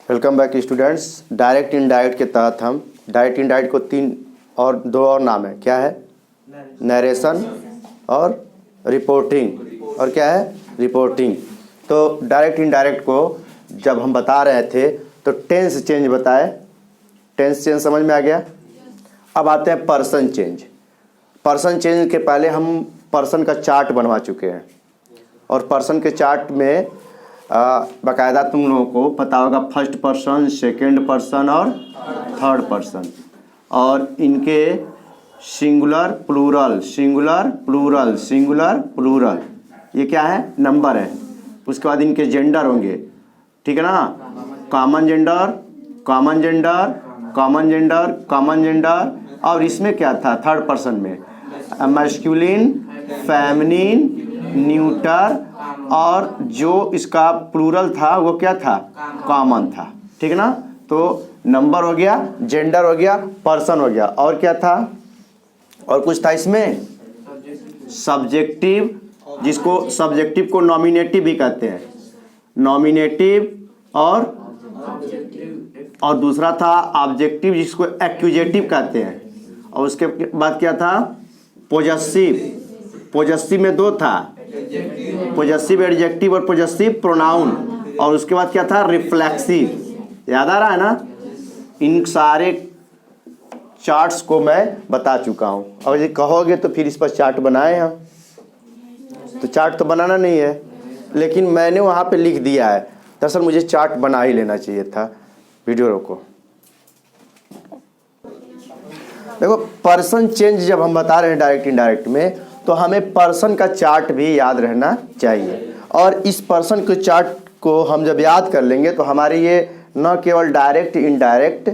Welcome back students. Direct indirect के तहत हम डायरेक्ट इनडायरेक्ट को दो और नाम है। क्या है? नरेशन और रिपोर्टिंग। और क्या है? रिपोर्टिंग। तो डायरेक्ट इनडायरेक्ट को जब हम बता रहे थे तो टेंस चेंज बताए। टेंस चेंज समझ में आ गया। अब आते हैं पर्सन चेंज। पर्सन चेंज के पहले हम पर्सन का चार्ट बनवा चुके हैं और पर्सन के चार्ट में बाकायदा तुम लोगों को पता होगा फर्स्ट पर्सन, सेकंड पर्सन और थर्ड पर्सन, और इनके singular plural, singular plural, singular plural, ये क्या है? नंबर है। उसके बाद इनके जेंडर होंगे, ठीक है ना? Common gender, common gender, common gender, common gender. और इसमें क्या था? थर्ड पर्सन में मैस्कुलिन, फेमिनिन, न्यूटर, और जो इसका प्लूरल था वो क्या था? कॉमन था। ठीक है ना? तो नंबर हो गया, जेंडर हो गया, पर्सन हो गया, और क्या था? और कुछ था इसमें? सब्जेक्टिव, जिसको सब्जेक्टिव को नॉमिनेटिव भी कहते हैं, नॉमिनेटिव। और दूसरा था ऑब्जेक्टिव, जिसको एक्यूजेटिव कहते हैं। और उसके बाद क्या था? पोजेसिव। पोजेसिव में दो था, पोजेसिव एडजेक्टिव और पोजेसिव प्रोनाउन। और उसके बाद क्या था? रिफ्लेक्सिव। याद आ रहा है ना? इन सारे चार्ट्स को मैं बता चुका हूँ। और ये कहोगे तो फिर इस पर चार्ट बनाए हम, तो चार्ट तो बनाना नहीं है, लेकिन मैंने वहाँ पे लिख दिया है। दरअसल मुझे चार्ट बना ही लेना चाहिए था। वीडियो रोको। देखो, पर्सन चेंज जब हम बता रहे हैं डायरेक्ट इनडायरेक्ट में, तो हमें पर्सन का चार्ट भी याद रहना चाहिए। और इस पर्सन के चार्ट को हम जब याद कर लेंगे तो हमारे ये न केवल डायरेक्ट इनडायरेक्ट,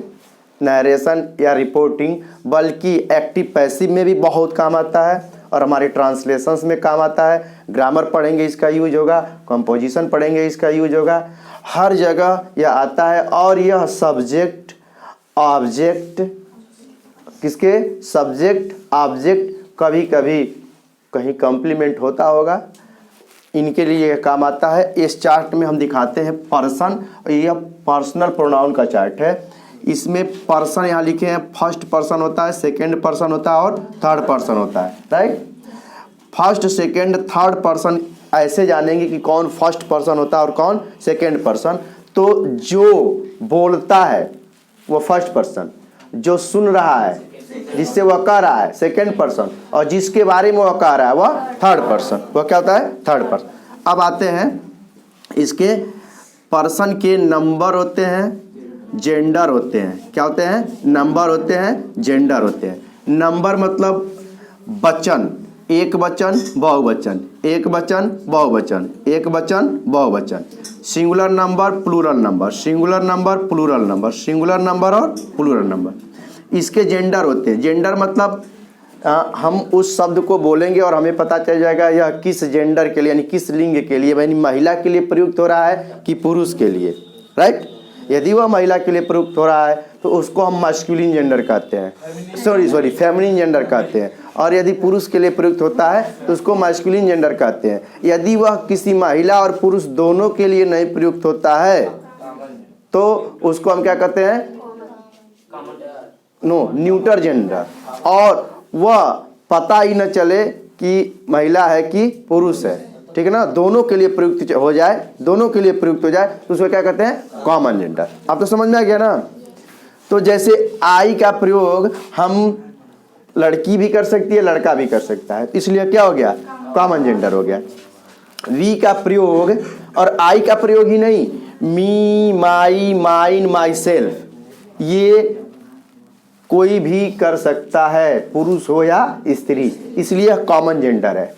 नरेशन या रिपोर्टिंग, बल्कि एक्टिव पैसिव में भी बहुत काम आता है और हमारे ट्रांसलेशंस में काम आता है। ग्रामर पढ़ेंगे इसका यूज होगा, कंपोजिशन पढ़ेंगे इसका यूज होगा, हर जगह यह आता है। और यह सब्जेक्ट ऑब्जेक्ट, किसके? सब्जेक्ट ऑब्जेक्ट, कभी कभी कहीं कॉम्प्लीमेंट होता होगा, इनके लिए यह काम आता है। इस चार्ट में हम दिखाते हैं पर्सन, यह पर्सनल प्रोनाउन का चार्ट है। इसमें पर्सन यहाँ लिखे हैं, फर्स्ट पर्सन होता है, सेकंड पर्सन होता है और थर्ड पर्सन होता है, right? First, second, third person ऐसे जानेंगे कि कौन फर्स्ट पर्सन होता है और कौन सेकंड पर्सन। तो जो बोलता है वो फर्स्ट पर्सन, जो सुन रहा है, जिससे वह कह रहा है, सेकंड पर्सन, और जिसके बारे में वह कह रहा है वह थर्ड पर्सन। वह क्या होता है? Third person. अब आते हैं इसके पर्सन के नंबर होते हैं, जेंडर होते हैं। क्या होते हैं? नंबर होते हैं, जेंडर होते हैं। नंबर मतलब वचन, एक वचन, बहुवचन, एक वचन, बहुवचन, एक वचन, बहुवचन। Singular number, plural number, singular number, plural number, singular number और प्लूरल नंबर। इसके जेंडर होते हैं। जेंडर मतलब हम उस शब्द को बोलेंगे और हमें पता चल जाएगा यह किस जेंडर के लिए, यानी किस लिंग के लिए, यानी महिला के लिए प्रयुक्त हो रहा है कि पुरुष के लिए, राइट? यदि वह महिला के लिए प्रयुक्त हो रहा है तो उसको हम मैस्कुलिन जेंडर कहते हैं, सॉरी फेमिनिन जेंडर कहते हैं। और यदि पुरुष के लिए प्रयुक्त होता है तो उसको मैस्कुलिन जेंडर कहते हैं। यदि वह किसी महिला और पुरुष दोनों के लिए नहीं प्रयुक्त होता है तो उसको हम क्या कहते हैं? Neuter gender. और वह पता ही न चले कि महिला है कि पुरुष है, ठीक है ना? दोनों के लिए प्रयुक्त हो जाए, दोनों के लिए प्रयुक्त हो जाए तो उसको क्या कहते हैं? Common gender. अब तो समझ में आ गया ना? तो जैसे आई का प्रयोग हम लड़की भी कर सकती है, लड़का भी कर सकता है, इसलिए क्या हो गया? कॉमन जेंडर हो गया। वी का प्रयोग और आई का प्रयोग ही नहीं, मी, माई, माइन, माई सेल्फ, ये कोई भी कर सकता है, पुरुष हो या स्त्री, इसलिए कॉमन जेंडर है।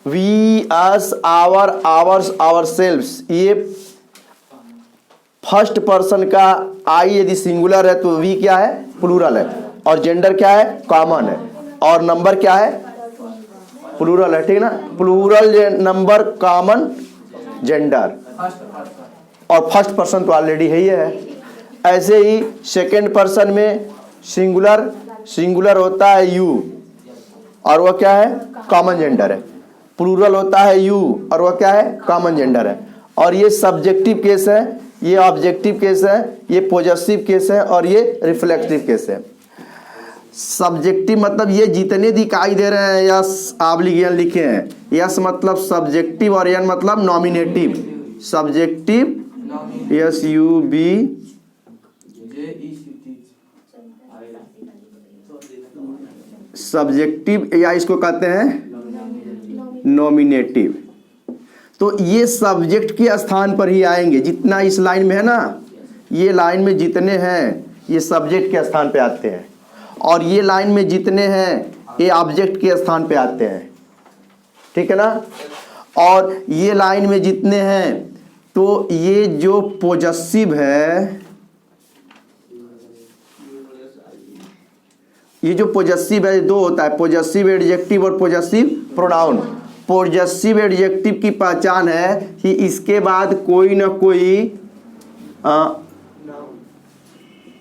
We, us, our, ours, ourselves, ये फर्स्ट पर्सन का आई यदि सिंगुलर है तो वी क्या है? प्लूरल है। और जेंडर क्या है? कॉमन है। और नंबर क्या है? प्लूरल है, ठीक है ना? Plural number, common gender. और फर्स्ट पर्सन तो ऑलरेडी है ही है। ऐसे ही सेकेंड पर्सन में सिंगुलर होता है यू, और वह क्या है? कॉमन जेंडर है। प्लूरल होता है यू और वह क्या है? कॉमन जेंडर है। और ये सब्जेक्टिव केस है, ये ऑब्जेक्टिव केस है, ये पॉजिटिव केस है और ये रिफ्लेक्टिव केस है। सब्जेक्टिव मतलब ये जितने दिखाई दे रहे हैं यस ऑब्लिगेशन लिखे हैं, यस मतलब सब्जेक्टिव और एन मतलब nominative. Subjective S U be subjective या इसको कहते हैं नॉमिनेटिव। तो ये सब्जेक्ट के स्थान पर ही आएंगे, जितना इस लाइन में है ना, ये लाइन में जितने हैं ये सब्जेक्ट के स्थान पे आते हैं, और ये लाइन में जितने हैं ये ऑब्जेक्ट के स्थान पे आते हैं, ठीक है ना। और ये लाइन में जितने हैं तो ये जो पॉजिटिव है, ये जो पॉजिटिव है दो होता है, पॉजिटिव एडजेक्टिव और पॉजिटिव प्रोनाउन। पॉजिटिव एडजेक्टिव की पहचान है कि इसके बाद कोई ना कोई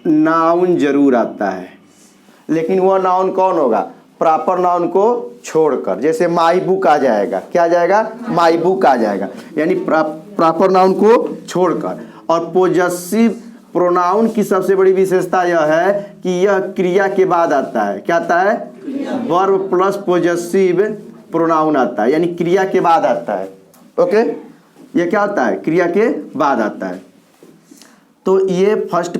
नाउन जरूर आता है, लेकिन वह नाउन कौन होगा, प्रॉपर नाउन को छोड़कर। जैसे माई बुक आ जाएगा, क्या आ जाएगा, माई बुक आ जाएगा, यानी प्रॉपर नाउन को छोड़कर। और पॉजिटिव प्रोनाउन की सबसे बड़ी विशेषता यह है कि यह क्रिया के बाद आता है। क्या आता है, वर्ब प्लस पॉजिटिव प्रोनाउन आता है, यानी क्रिया के बाद आता है। ओके, ये क्या आता है, क्रिया के बाद आता है। तो ये फर्स्ट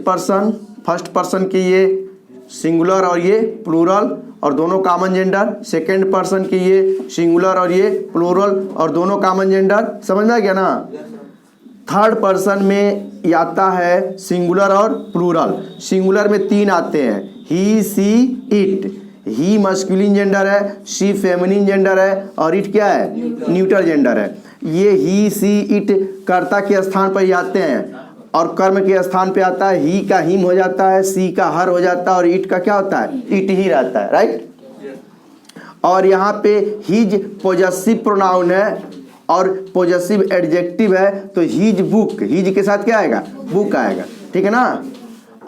पर्सन के ये सिंगुलर और ये प्लूरल और दोनों कॉमन जेंडर, सेकंड पर्सन के ये सिंगुलर और ये प्लूरल और दोनों कॉमन जेंडर, समझ में आ गया ना। थर्ड पर्सन में आता है सिंगुलर और प्लूरल। सिंगुलर में तीन आते हैं, he she it. He masculine gender है, सी फेमिनिन जेंडर है और इट क्या है, न्यूट्रल जेंडर है। ये ही सी इट कर्ता के स्थान पर ही आते हैं, और कर्म के स्थान पे आता है ही का हिम हो जाता है, सी का हर हो जाता है और इट का क्या होता है, इट ही रहता है, राइट। और यहाँ पे हिज पॉजिटिव प्रोनाउन है और पॉजिटिव एडजेक्टिव है, तो हिज बुक, हिज के साथ क्या आएगा, बुक आएगा, ठीक है ना।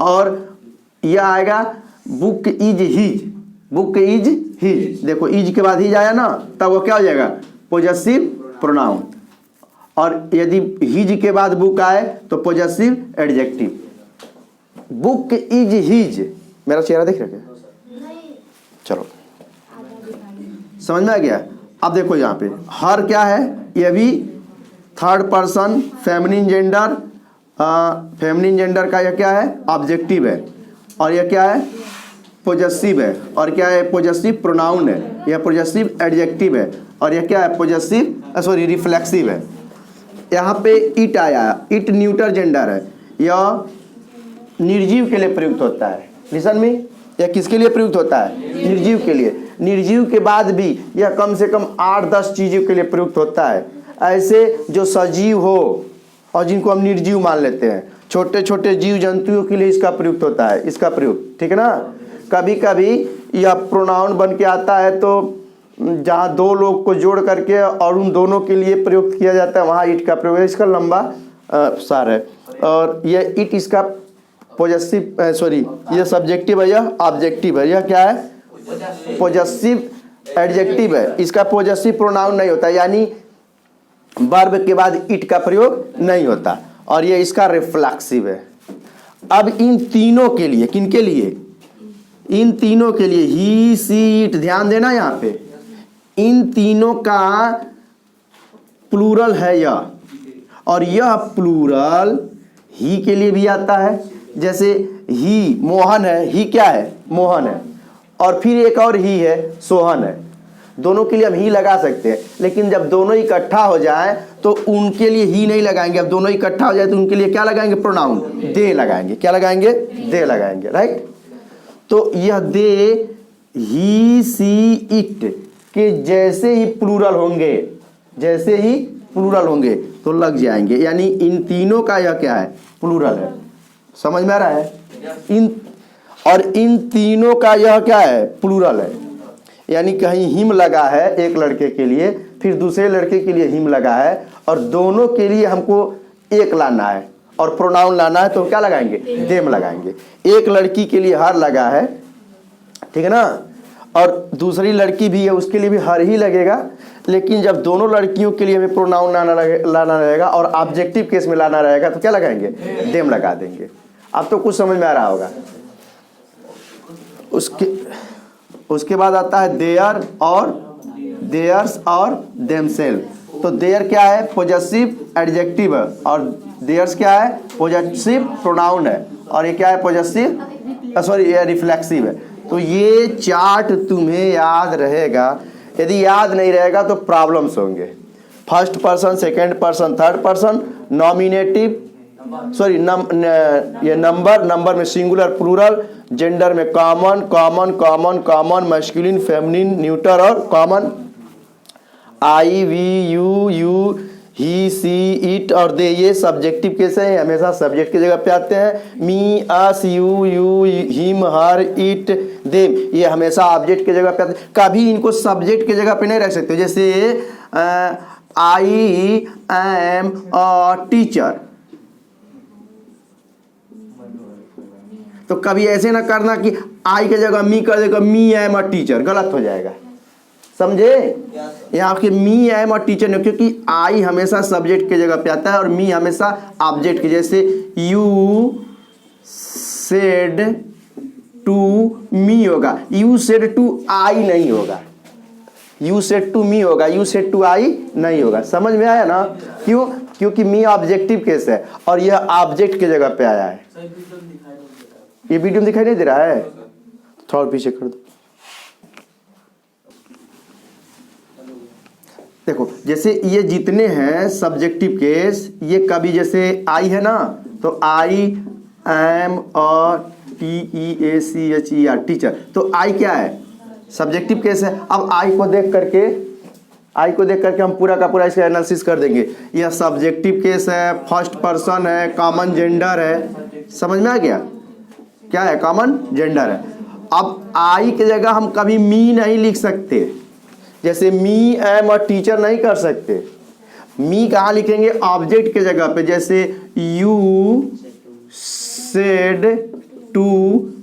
और यह आएगा book is his, book is his. देखो इज के बाद हिज आया ना, तब वो क्या हो जाएगा, पॉजिटिव प्रोनाउन। और यदि हिज के बाद बुक आए तो positive adjective. Book is his, मेरा चेहरा देख रहे क्या, चलो समझ में आ गया। अब देखो यहाँ पे हर क्या है, ये भी third person feminine gender, feminine gender का यह क्या है, ऑब्जेक्टिव है, और यह क्या है, पॉजिटिव है, और क्या है, पॉजिटिव प्रोनाउन है, यह पॉजिटिव एडजेक्टिव है, और यह क्या है, पॉजिटिव सॉरी रिफ्लेक्सिव है। यहाँ पे इट आया, इट न्यूट्रल जेंडर है, यह निर्जीव के लिए प्रयुक्त होता है। लिसन में, यह किसके लिए प्रयुक्त होता है, निर्जीव के लिए। निर्जीव के बाद भी यह कम से कम 8-10 चीज़ों के लिए प्रयुक्त होता है। ऐसे जो सजीव हो और जिनको हम निर्जीव मान लेते हैं, छोटे छोटे जीव जंतुओं के लिए इसका प्रयुक्त होता है, इसका प्रयोग, ठीक है ना। कभी कभी यह प्रोनाउन बन के आता है, तो जहाँ दो लोग को जोड़ करके और उन दोनों के लिए प्रयुक्त किया जाता है, वहाँ इट का प्रयोग है। इसका लंबा सार है। और यह इट इसका पॉजिटिव सॉरी ये सब्जेक्टिव है, यह ऑब्जेक्टिव है। यह क्या है, पॉजिटिव एडजेक्टिव है, इसका पॉजिटिव प्रोनाउन नहीं होता, यानी वर्ब के बाद इट का प्रयोग नहीं होता। और ये इसका रिफ्लेक्सिव है। अब इन तीनों के लिए, किनके लिए, इन तीनों के लिए ही सी इट, ध्यान देना यहाँ पे, इन तीनों का प्लूरल है यह, और यह प्लूरल ही के लिए भी आता है। जैसे ही मोहन है, ही क्या है, मोहन है, और फिर एक और ही है, सोहन है। दोनों के लिए हम ही लगा सकते हैं, लेकिन जब दोनों इकट्ठा हो जाए तो उनके लिए ही नहीं लगाएंगे। अब दोनों इकट्ठा हो जाए तो उनके लिए क्या लगाएंगे, प्रोनाउन दे लगाएंगे। क्या लगाएंगे, दे लगाएंगे, राइट। तो यह दे ही सी इट के जैसे ही प्लूरल होंगे, जैसे ही प्लूरल होंगे तो लग जाएंगे, यानी इन तीनों का यह क्या है, प्लूरल है। समझ में आ रहा है। इन तीनों का यह क्या है, प्लूरल है। यानी कहीं हिम लगा है एक लड़के के लिए, फिर दूसरे लड़के के लिए हिम लगा है, और दोनों के लिए हमको एक लाना है और प्रोनाउन लाना है, तो क्या लगाएंगे, देम लगाएंगे। एक लड़की के लिए हर लगा है, ठीक है ना, और दूसरी लड़की भी है उसके लिए भी हर ही लगेगा। लेकिन जब दोनों लड़कियों के लिए हमें प्रोनाउन लाना रहेगा और ऑब्जेक्टिव केस में लाना रहेगा तो क्या लगाएंगे, देम लगा देंगे। अब तो कुछ समझ में आ रहा होगा। उसके बाद आता है देयर और देयर्स और देमसेल्फ। तो देयर क्या है, पॉजेसिव एडजेक्टिव है, और देयर्स क्या है, पॉजेसिव प्रोनाउन है, और ये क्या है, पॉजेसिव ये रिफ्लेक्सिव है। तो ये चार्ट तुम्हें याद रहेगा। यदि याद नहीं रहेगा तो प्रॉब्लम्स होंगे। First person, second person, third person, nominative ये नंबर में सिंगुलर प्लूरल, जेंडर में common common common common, masculine feminine neuter और common, I we you you he she it और दे, ये सब्जेक्टिव केस है, हमेशा सब्जेक्ट की जगह पे आते हैं। Me us you you him her it them, ये हमेशा ऑब्जेक्ट की जगह पे आते हैं। कभी इनको सब्जेक्ट की जगह पे नहीं रख सकते। जैसे आई एम अ टीचर, तो कभी ऐसे ना करना कि आई की जगह मी कर देगा, मी एम अ टीचर, गलत हो जाएगा, समझे। यहाँ के मी एम और टीचर ने, क्योंकि आई हमेशा सब्जेक्ट की जगह पे आता है और मी हमेशा ऑब्जेक्ट की। जैसे यू सेड टू मी होगा, यू सेड टू आई नहीं होगा, यू सेड टू मी होगा, यू सेड टू आई नहीं होगा। समझ में आया ना, क्यों, क्योंकि मी ऑब्जेक्टिव केस है और यह ऑब्जेक्ट की जगह पे आया है। ये वीडियो में दिखाई नहीं दे रहा है, थोड़ा पीछे कर दो। देखो जैसे ये जितने हैं सब्जेक्टिव केस, ये कभी जैसे आई है ना, तो I am a TEACHER teacher, तो आई क्या है, सब्जेक्टिव केस है। अब आई को देख करके हम पूरा का पूरा इसका एनालिसिस कर देंगे। यह सब्जेक्टिव केस है, फर्स्ट पर्सन है, कॉमन जेंडर है। समझ में आ गया, क्या है, कॉमन जेंडर है। अब आई की जगह हम कभी मी नहीं लिख सकते, जैसे मी एम और टीचर नहीं कर सकते। मी कहाँ लिखेंगे, ऑब्जेक्ट के जगह पे, जैसे यू सेड टू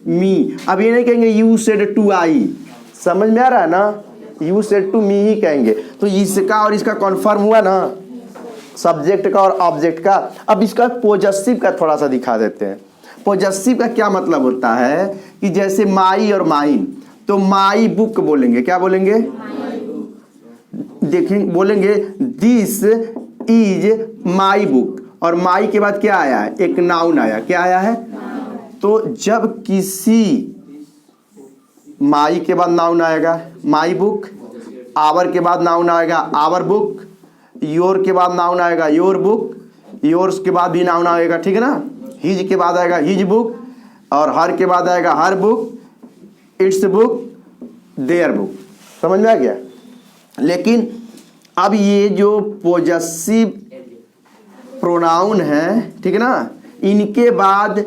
मी। अब ये नहीं कहेंगे यू सेड टू आई, समझ में आ रहा है ना, यू सेड टू मी ही कहेंगे। तो इसका और इसका कन्फर्म हुआ ना, सब्जेक्ट का और ऑब्जेक्ट का। अब इसका पॉजेसिव का थोड़ा सा दिखा देते हैं। पॉजेसिव का क्या मतलब होता है कि जैसे माई और माइन, तो माई बुक बोलेंगे, क्या बोलेंगे, देखें बोलेंगे दिस इज माई बुक, और माई के बाद क्या आया है, एक नाउन आया, क्या आया है। तो जब किसी माई के बाद नाउन आएगा माई बुक, आवर के बाद नाउन आएगा आवर बुक, योर के बाद नाउन आएगा योर बुक, योर्स के बाद भी नाउन आएगा, ठीक है ना। हिज के बाद आएगा हिज बुक, और हर के बाद आएगा her book, its book, their book. समझ में आ गया। लेकिन अब ये जो पॉजेसिव प्रोनाउन है, ठीक है ना, इनके बाद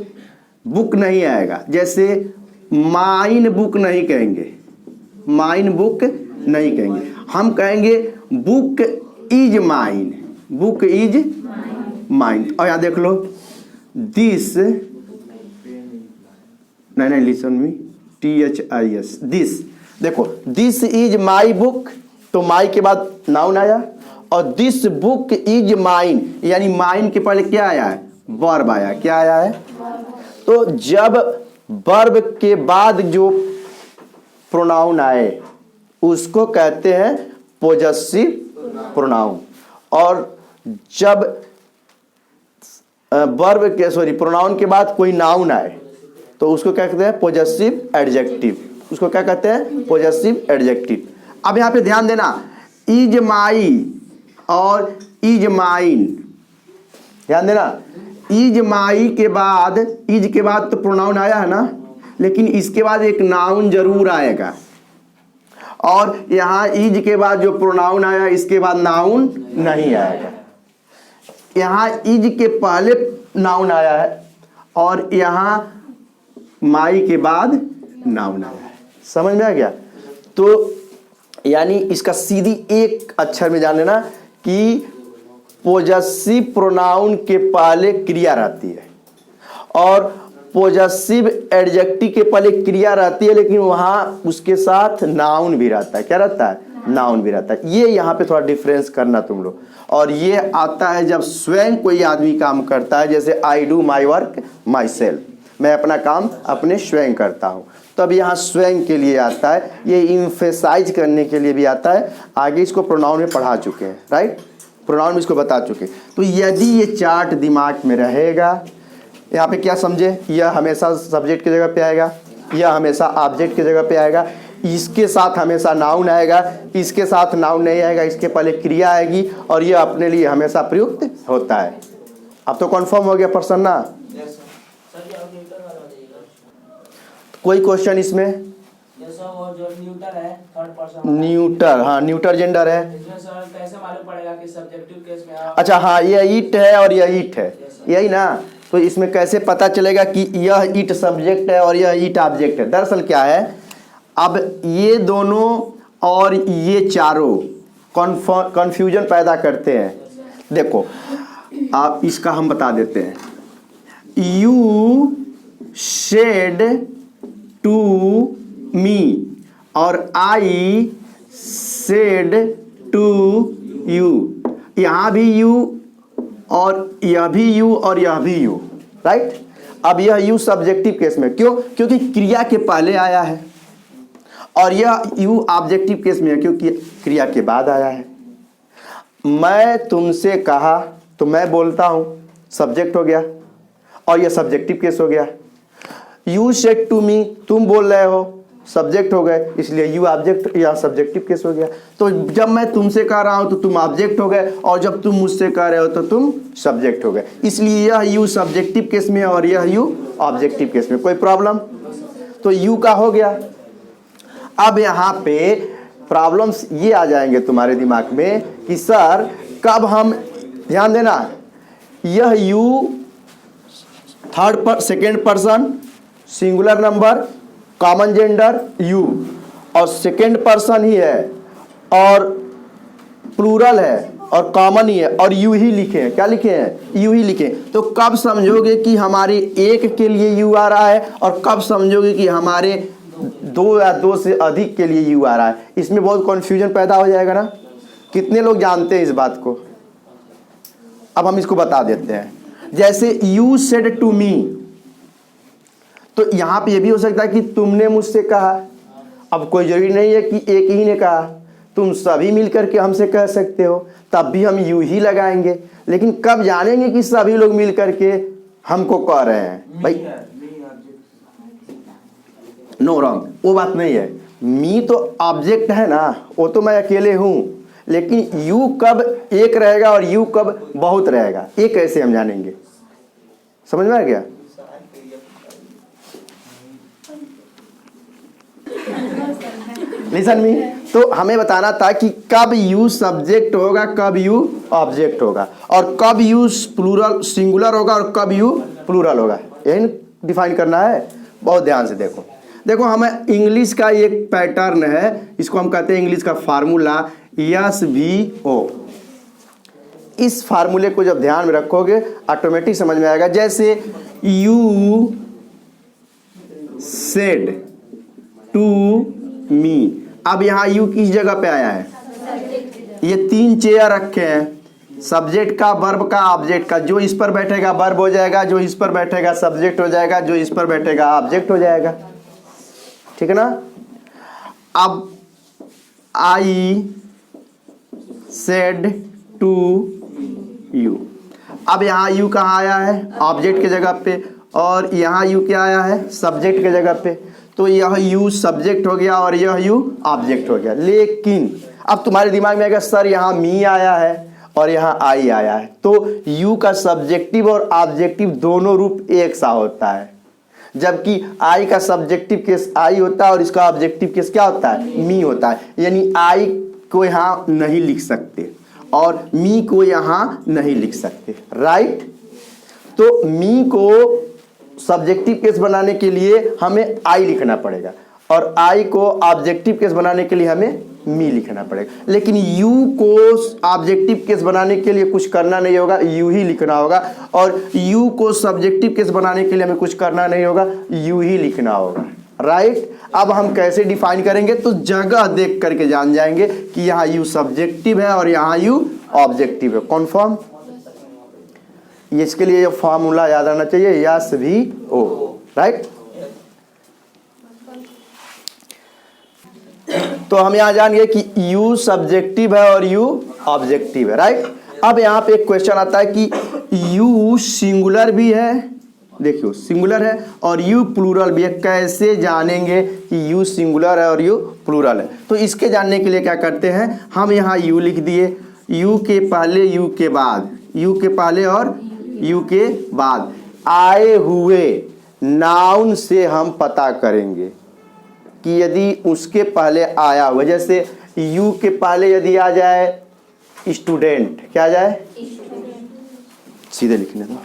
बुक नहीं आएगा। जैसे माइन बुक नहीं कहेंगे, माइन बुक नहीं कहेंगे, हम कहेंगे book is mine, book is mine. और यहाँ देख लो दिस, नहीं लिसन मी, THIS, दिस। देखो दिस इज माई बुक, तो माई के बाद नाउन आया, और दिस बुक इज माइन, यानी माइन के पहले क्या आया है, वर्ब आया, क्या आया है। तो जब वर्ब के बाद जो प्रोनाउन आए उसको कहते हैं पॉजेसिव प्रोनाउन, और जब वर्ब के प्रोनाउन के बाद कोई नाउन आए तो उसको क्या कहते हैं, पॉजेसिव एडजेक्टिव। उसको क्या कहते हैं, पॉजेसिव एडजेक्टिव। अब यहाँ पे ध्यान देना, इज माई और इज माइन, ध्यान देना। इज माई के बाद, इज के बाद तो प्रोनाउन आया है ना, लेकिन इसके बाद एक नाउन जरूर आएगा, और यहाँ इज के बाद जो प्रोनाउन आया इसके बाद नाउन नहीं आएगा। यहाँ इज के पहले नाउन आया है और यहाँ माई के बाद नाउन आया है। समझ में आ गया। तो यानी इसका सीधी एक अक्षर में जान लेना कि पॉजेसिव प्रोनाउन के पहले क्रिया रहती है, और पोजेसिव एडजेक्टिव के पहले क्रिया रहती है, लेकिन वहां उसके साथ नाउन भी रहता है। क्या रहता है? नाउन भी रहता है। ये यहाँ पे थोड़ा डिफरेंस करना तुम लोग। और ये आता है जब स्वयं कोई आदमी काम करता है, जैसे I do my work my self, मैं अपना काम अपने स्वयं करता हूँ, तब यहाँ स्वयं के लिए आता है। ये इम्फेसाइज करने के लिए भी आता है। आगे इसको प्रोनाउन में पढ़ा चुके हैं, राइट, प्रोनाउन में इसको बता चुके। तो यदि ये चार्ट दिमाग में रहेगा, यहाँ पे क्या समझे, यह हमेशा सब्जेक्ट की जगह पे आएगा, यह हमेशा ऑब्जेक्ट की जगह पे आएगा, इसके साथ हमेशा नाउन आएगा, इसके साथ नाउन नहीं आएगा, इसके पहले क्रिया आएगी, और यह अपने लिए हमेशा प्रयुक्त होता है। अब तो कन्फर्म हो गया प्रसन्ना? कोई क्वेश्चन इसमें? वो जो न्यूटर है थर्ड पर्सन, न्यूटर, हाँ न्यूटर जेंडर है। इसमें सर कैसे मालूम पड़ेगा कि सब्जेक्टिव केस में अच्छा हाँ, यह इट है और यह इट है, यही ना। तो इसमें कैसे पता चलेगा कि यह इट सब्जेक्ट है और यह इट ऑब्जेक्ट है? दरअसल क्या है, अब ये दोनों और ये चारों कन्फ्यूजन पैदा करते हैं। देखो आप इसका हम बता देते हैं। यू शेड टू मी और आई सेड टू यू, यहाँ भी यू और यह भी यू और यह भी यू, राइट। अब यह यू सब्जेक्टिव केस में, क्यों? क्योंकि क्रिया के पहले आया है, और यह यू ऑब्जेक्टिव केस में है क्योंकि क्रिया के बाद आया है। मैं तुमसे कहा तो मैं बोलता हूं, सब्जेक्ट हो गया, और यह सब्जेक्टिव केस हो गया। यू सेड टू मी, तुम बोल रहे हो, सब्जेक्ट हो गए, इसलिए यू ऑब्जेक्ट या सब्जेक्टिव केस हो गया। तो जब मैं तुमसे कह रहा हूं तो तुम ऑब्जेक्ट हो गए, और जब तुम मुझसे कह रहे हो तो तुम सब्जेक्ट हो गए। इसलिए यह यू सब्जेक्टिव केस में और यह यू ऑब्जेक्टिव केस में। कोई प्रॉब्लम? तो यू का हो गया। अब यहाँ पे प्रॉब्लम्स ये आ जाएंगे तुम्हारे दिमाग में कि सर कब हम, ध्यान देना, यह you second person singular number common gender you, और सेकेंड पर्सन ही है और प्लूरल है और कॉमन ही है, और यू ही लिखे हैं। क्या लिखे हैं? यू ही लिखे। तो कब समझोगे कि हमारे एक के लिए यू आ रहा है, और कब समझोगे कि हमारे दो या दो से अधिक के लिए यू आ रहा है? इसमें बहुत कंफ्यूजन पैदा हो जाएगा ना। कितने लोग जानते हैं इस बात को? अब हम इसको बता देते हैं। जैसे यू सेड टू मी, तो यहां पे ये भी हो सकता है कि तुमने मुझसे कहा। अब कोई जरूरी नहीं है कि एक ही ने कहा, तुम सभी मिलकर के हमसे कह सकते हो, तब भी हम यू ही लगाएंगे। लेकिन कब जानेंगे कि सभी लोग मिलकर के हमको कह रहे हैं? भाई नो रॉन्ग, वो बात नहीं है। मी तो ऑब्जेक्ट है ना, वो तो मैं अकेले हूं, लेकिन यू कब एक रहेगा और यू कब बहुत रहेगा, ये कैसे हम जानेंगे? समझ में आ गया? लिसन मी, तो हमें बताना था कि कब यू सब्जेक्ट होगा, कब यू ऑब्जेक्ट होगा, और कब यू प्लूरल सिंगुलर होगा और कब यू प्लूरल होगा। यही डिफाइन करना है। बहुत ध्यान से देखो। देखो हमें इंग्लिश का एक पैटर्न है, इसको हम कहते हैं इंग्लिश का फार्मूला SVO। इस फार्मूले को जब ध्यान में रखोगे ऑटोमेटिक समझ में आएगा। जैसे यू सेड टू मी, अब यहाँ यू किस जगह पे आया है? ये तीन चेयर रखे हैं, सब्जेक्ट का, वर्ब का, ऑब्जेक्ट का। जो इस पर बैठेगा वर्ब हो जाएगा, जो इस पर बैठेगा सब्जेक्ट हो जाएगा, जो इस पर बैठेगा ऑब्जेक्ट हो जाएगा। ठीक है ना? अब आई सेड टू यू, अब यहाँ यू कहाँ आया है? ऑब्जेक्ट की जगह पे, और यहाँ यू क्या आया है? सब्जेक्ट की जगह पे। तो यह यू सब्जेक्ट हो गया और यह यू ऑब्जेक्ट हो गया। लेकिन अब तुम्हारे दिमाग में आएगा सर यहाँ मी आया है और यहाँ आई आया है, तो यू का सब्जेक्टिव और ऑब्जेक्टिव दोनों रूप एक सा होता है, जबकि आई का सब्जेक्टिव केस आई होता है और इसका ऑब्जेक्टिव केस क्या होता है? मी होता है। यानी आई को यहाँ नहीं लिख सकते और मी को यहाँ नहीं लिख सकते, राइट। तो मी को सब्जेक्टिव केस बनाने के लिए हमें आई लिखना पड़ेगा और आई को ऑब्जेक्टिव केस बनाने के लिए हमें मी लिखना पड़ेगा। लेकिन यू को ऑब्जेक्टिव केस बनाने के लिए कुछ करना नहीं होगा, यू ही लिखना होगा। और यू को सब्जेक्टिव केस बनाने के लिए हमें कुछ करना नहीं होगा, यू ही लिखना होगा। राइट। अब हम कैसे डिफाइन करेंगे, तो जगह देख करके जान जाएंगे कि यहाँ यू सब्जेक्टिव है और यहाँ यू ऑब्जेक्टिव है। कॉन्फर्म। इसके लिए फॉर्मूला याद रहना चाहिए, यस भी ओ। राइट। तो हम यहाँ जान गए कि यू सब्जेक्टिव है और यू ऑब्जेक्टिव है। राइट। अब यहाँ पे एक क्वेश्चन आता है कि यू सिंगुलर भी है, देखियो सिंगुलर है, और यू प्लूरल भी है। कैसे जानेंगे कि यू सिंगुलर है और यू प्लूरल है? तो इसके जानने के लिए क्या करते हैं, हम यहाँ यू लिख दिए, यू के पहले यू के बाद, यू के पहले और यू के बाद आए हुए नाउन से हम पता करेंगे कि यदि उसके पहले आया हुआ, जैसे यू के पहले यदि आ जाए स्टूडेंट, क्या आ जाए, सीधे लिखने दो,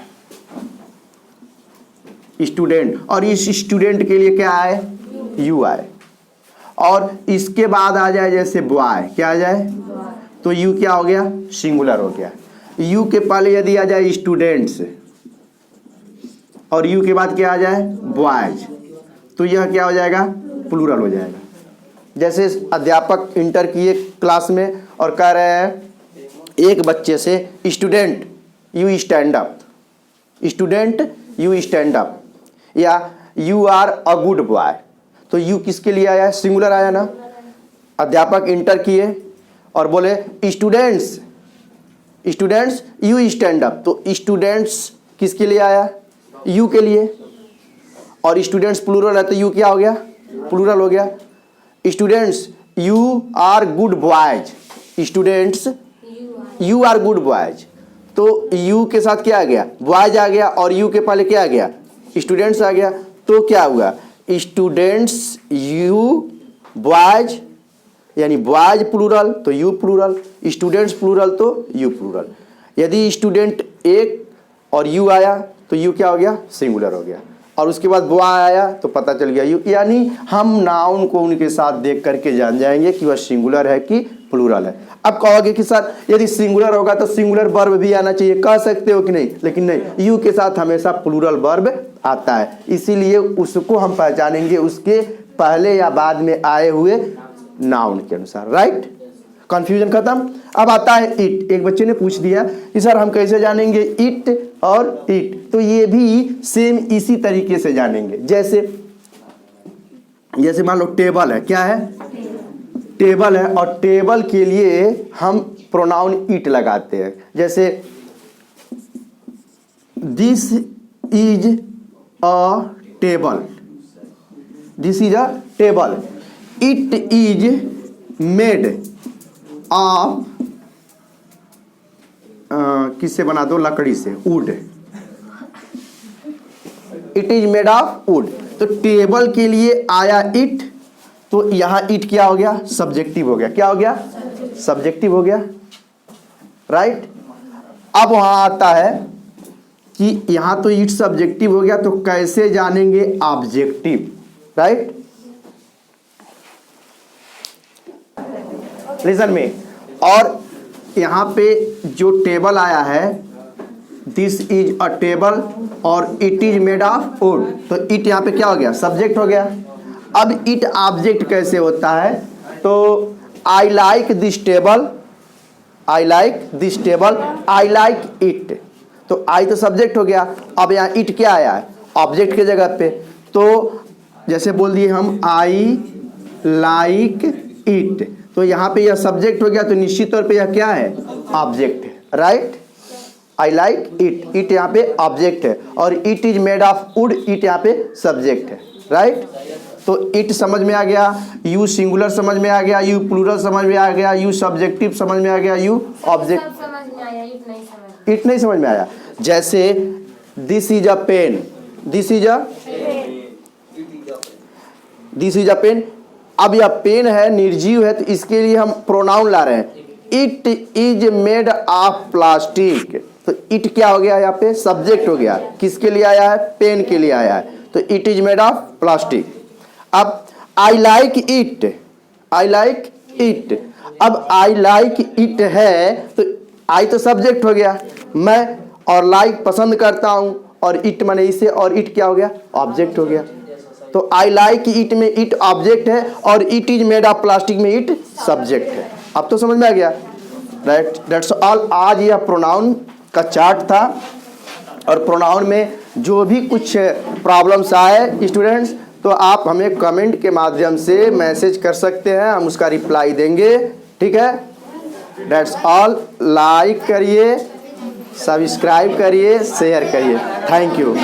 स्टूडेंट, और इस स्टूडेंट के लिए क्या आए, यू आए। और इसके बाद आ जाए जैसे बॉय, क्या आ जाए, तो यू क्या हो गया, सिंगुलर हो गया। यू के पहले यदि आ जाए स्टूडेंट्स और यू के बाद क्या आ जाए, बॉयज, तो यह क्या हो जाएगा, प्लूरल हो जाएगा। जैसे अध्यापक इंटर किए क्लास में और कह रहे हैं एक बच्चे से, student you stand up, student you stand up, या you are a good boy, तो यू किसके लिए आया है, सिंगुलर आया ना। अध्यापक इंटर किए और बोले students, students you stand up, तो स्टूडेंट्स किसके लिए आया, यू के लिए, और स्टूडेंट्स प्लूरल है तो यू क्या हो गया, प्लूरल हो गया। Students you are good boys, students you are good boys, तो यू के साथ क्या आ गया, बॉयज आ गया, और यू के पहले क्या आ गया, स्टूडेंट्स आ गया। तो क्या हुआ, स्टूडेंट्स यू बॉयज, यानी बॉयज प्लूरल तो यू प्लूरल, स्टूडेंट्स प्लूरल तो यू प्लूरल। यदि स्टूडेंट एक और यू आया तो यू क्या हो गया, सिंगुलर हो गया, और उसके बाद बॉय आया तो पता चल गया यू। यानी हम नाउन को उनके साथ देख करके जान जाएंगे कि वह सिंगुलर है कि प्लूरल है। अब कहोगे कि सर यदि सिंगुलर होगा तो सिंगुलर वर्ब भी आना चाहिए, कह सकते हो कि नहीं, लेकिन नहीं, यू के साथ हमेशा प्लूरल वर्ब आता है, इसीलिए उसको हम पहचानेंगे उसके पहले या बाद में आए हुए नाउन के अनुसार। राइट। कंफ्यूजन खत्म। अब आता है इट। एक बच्चे ने पूछ दिया कि सर हम कैसे जानेंगे इट और इट, तो ये भी सेम इसी तरीके से जानेंगे। जैसे मान लो टेबल है, क्या है, टेबल है, और टेबल के लिए हम प्रोनाउन इट लगाते हैं। जैसे this is a table, this is a table, it is made of, किससे बना दो, लकड़ी से, would, it is made of would. तो टेबल के लिए आया इट, तो यहां इट क्या हो गया, सब्जेक्टिव हो गया, क्या हो गया, सब्जेक्टिव हो गया। राइट। अब वहां आता है कि यहां तो इट सब्जेक्टिव हो गया, तो कैसे जानेंगे ऑब्जेक्टिव। राइट। लिसन में, और यहां पे जो टेबल आया है, दिस इज अ टेबल और it is made of would, तो इट यहाँ पे क्या हो गया, सब्जेक्ट हो गया। अब इट ऑब्जेक्ट कैसे होता है, तो I like this table, I like this table, I like it, तो आई तो सब्जेक्ट हो गया। अब यहाँ इट क्या आया है, ऑब्जेक्ट के जगह पे, तो जैसे बोल दिए हम आई लाइक इट, तो यहाँ पे यह सब्जेक्ट हो गया, तो निश्चित तौर पे यह क्या है, ऑब्जेक्ट है। Right. I like it, it यहाँ पे ऑब्जेक्ट है, और it is made of would, it यहाँ पे सब्जेक्ट है। राइट। तो इट समझ में आ गया, यू सिंगुलर समझ में आ गया, यू प्लूरल समझ में आ गया, यू सब्जेक्टिव समझ में आ गया, यू ऑब्जेक्ट, इट नहीं समझ में आया। जैसे this is a pen, this is a, this is a pen, अब यह पेन है, निर्जीव है, तो इसके लिए हम प्रोनाउन ला रहे हैं, it is made of plastic, तो इट क्या हो गया, यहाँ पे सब्जेक्ट हो गया, किसके लिए आया है, पेन के लिए आया है, तो it is made of plastic. अब I like it, I like it. अब आई लाइक इट है तो आई तो सब्जेक्ट हो गया मैं, और लाइक पसंद करता हूं, और इट माने इसे, और इट क्या हो गया, ऑब्जेक्ट हो गया। तो आई लाइक इट में इट ऑब्जेक्ट है और it is made of plastic में इट सब्जेक्ट है। अब तो समझ में आ गया। That's all. आज यह प्रोनाउन का चार्ट था, और प्रोनाउन में जो भी कुछ प्रॉब्लम्स आए स्टूडेंट्स, तो आप हमें कमेंट के माध्यम से मैसेज कर सकते हैं, हम उसका रिप्लाई देंगे। ठीक है, दैट्स ऑल। लाइक करिए, सब्सक्राइब करिए, शेयर करिए। Thank you.